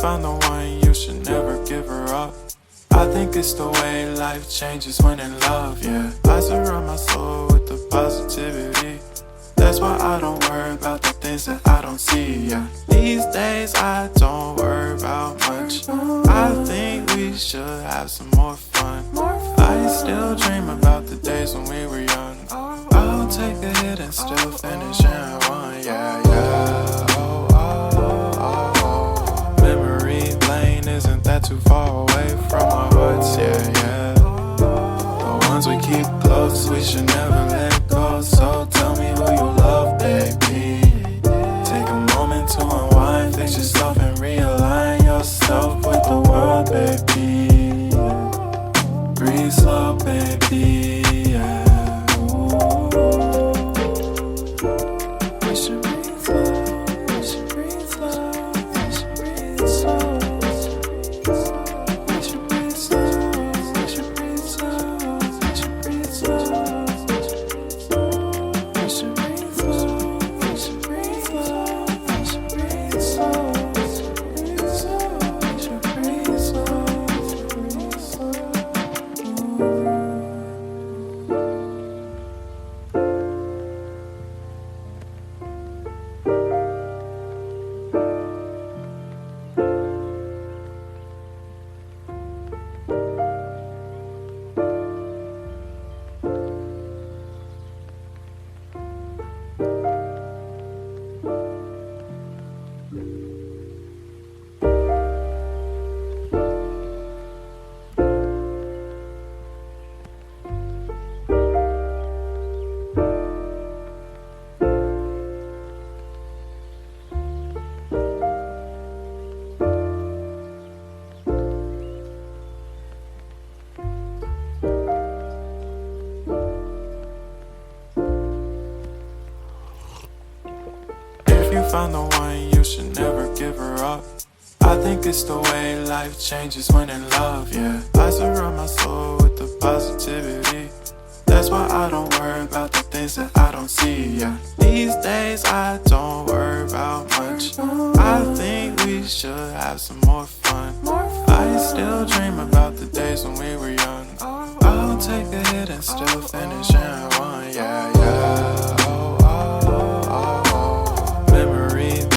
found the one, you should never give her up. I think it's the way life changes when in love, yeah. I surround my soul with the positivity. That's why I don't worry about the things that I don't see, yeah. These days I don't worry about much. I think we should have some more fun. I still dream about the days when we were young. I'll take a hit and still finish in one, yeah, yeah. Oh, oh, oh, oh. Memory lane isn't that too far away from our hearts, yeah, yeah. The ones we keep close, we should never let go. So tell me who you love, baby. Take a moment to unwind, fix yourself and realign yourself with the world, baby. Breathe slow, baby, yeah. We should breathe slow, we should breathe slow, we should breathe slow. We should breathe slow, we should breathe slow, we should breathe slow. We should breathe slow, we should breathe slow, we should breathe slow. We should breathe slow, breathe slow. If you found the one, you should never give her up. I think it's the way life changes when in love, yeah. I surround my soul with the positivity. That's why I don't worry about the things that I don't see, yeah. These days I don't worry about much. I think we should have some more fun. I still dream about the days when we were young. I'll take a hit and still finish in